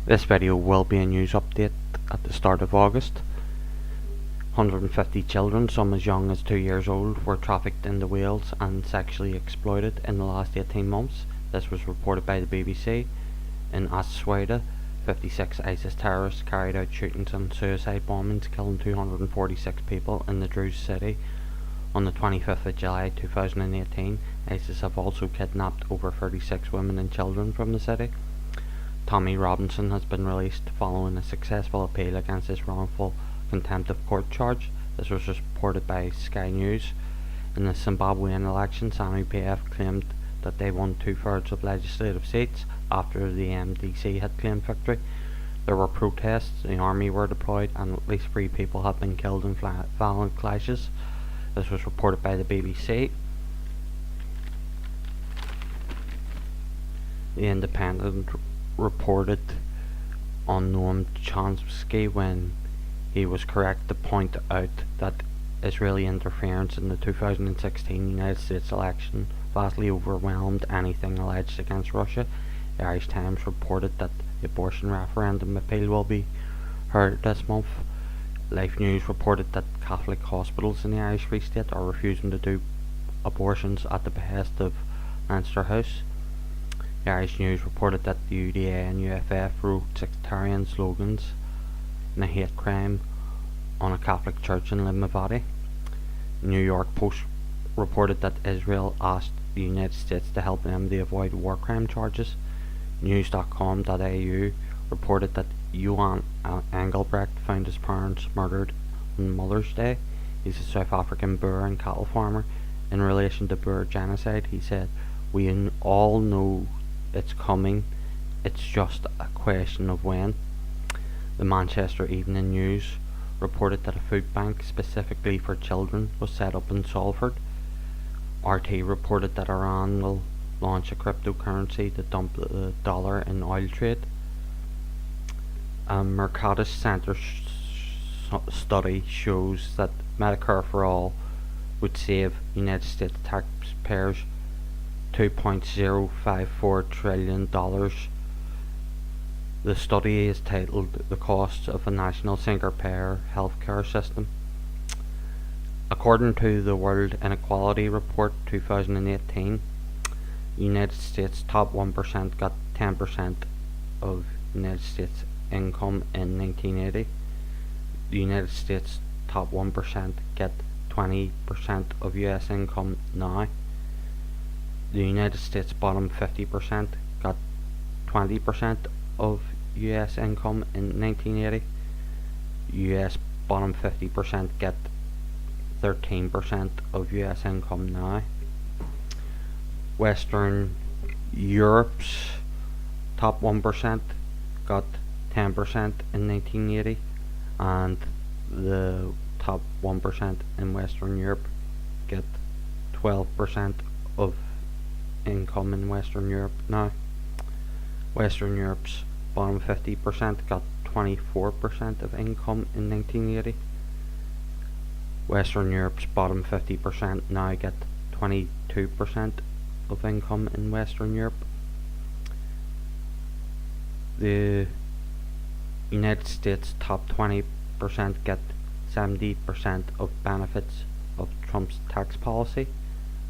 This video will be a news update at the start of August. 150 children, some as young as 2 years old, were trafficked into Wales and sexually exploited in the last 18 months. This was reported by the BBC. In As-Suwayda, 56 ISIS terrorists carried out shootings and suicide bombings, killing 246 people in the Druze city. On the 25th of July 2018, ISIS have also kidnapped over 36 women and children from the city. Tommy Robinson has been released following a successful appeal against his wrongful contempt of court charge. This was reported by Sky News. In the Zimbabwean election, ZANU-PF claimed that they won 2/3 of legislative seats after the MDC had claimed victory. There were protests, the army were deployed, and at least 3 people had been killed in violent clashes. This was reported by the BBC. The Independent reported on Noam Chomsky when he was correct to point out that Israeli interference in the 2016 United States election vastly overwhelmed anything alleged against Russia. The Irish Times reported that the abortion referendum appeal will be heard this month. Life News reported that Catholic hospitals in the Irish Free State are refusing to do abortions at the behest of Leinster House. The Irish News reported that the UDA and UFF wrote sectarian slogans in a hate crime on a Catholic church in Limavady. New York Post reported that Israel asked the United States to help them to avoid war crime charges. News.com.au reported that Johan Engelbrecht found his parents murdered on Mother's Day. He's a South African Boer and cattle farmer. In relation to Boer genocide, he said, "We all know it's coming, it's just a question of when." The Manchester Evening News reported that a food bank specifically for children was set up in Salford. RT reported that Iran will launch a cryptocurrency to dump the dollar in oil trade. A Mercatus Centre study shows that Medicare for All would save United States taxpayers $2.054 trillion. The study is titled "The Costs of a National Single-Payer Healthcare System." According to the World Inequality Report 2018, the United States top 1% got 10% of United States income in 1980. The United States top 1% get 20% of US income now. The United States bottom 50% got 20% of US income in 1980. US bottom 50% get 13% of US income now. Western Europe's top 1% got 10% in 1980, and the top 1% in Western Europe get 12% of income in Western Europe now. Western Europe's bottom 50% got 24% of income in 1980. Western Europe's bottom 50% now get 22% of income in Western Europe. The United States top 20% get 70% of benefits of Trump's tax policy,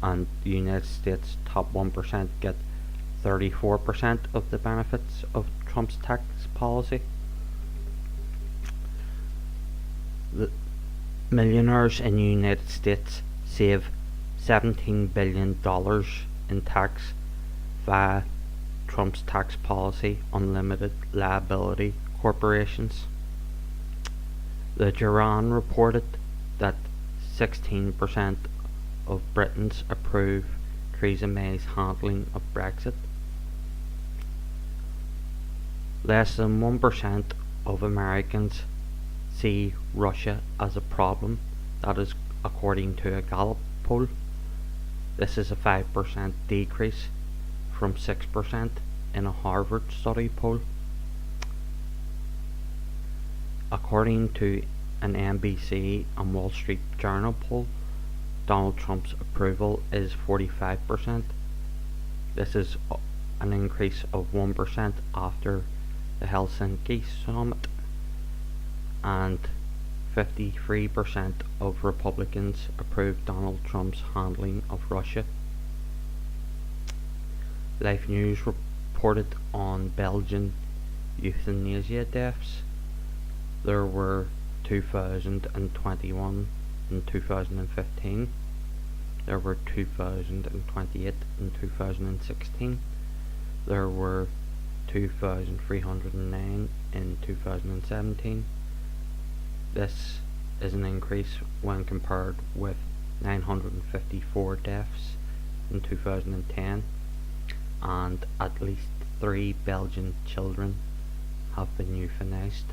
and the United States top 1% get 34% of the benefits of Trump's tax policy. The millionaires in the United States save $17 billion in tax via Trump's tax policy on limited liability corporations. The Duran reported that 16% of Britons approve Theresa May's handling of Brexit. Less than 1% of Americans see Russia as a problem. That is according to a Gallup poll. This is a 5% decrease from 6% in a Harvard study poll. According to an NBC and Wall Street Journal poll, Donald Trump's approval is 45%. This is an increase of 1% after the Helsinki summit, and 53% of Republicans approved Donald Trump's handling of Russia. Life News reported on Belgian euthanasia deaths. There were 2,021 in 2015. There were 2,028 in 2016. There were 2,309 in 2017. This is an increase when compared with 954 deaths in 2010, and at least 3 Belgian children have been euthanized.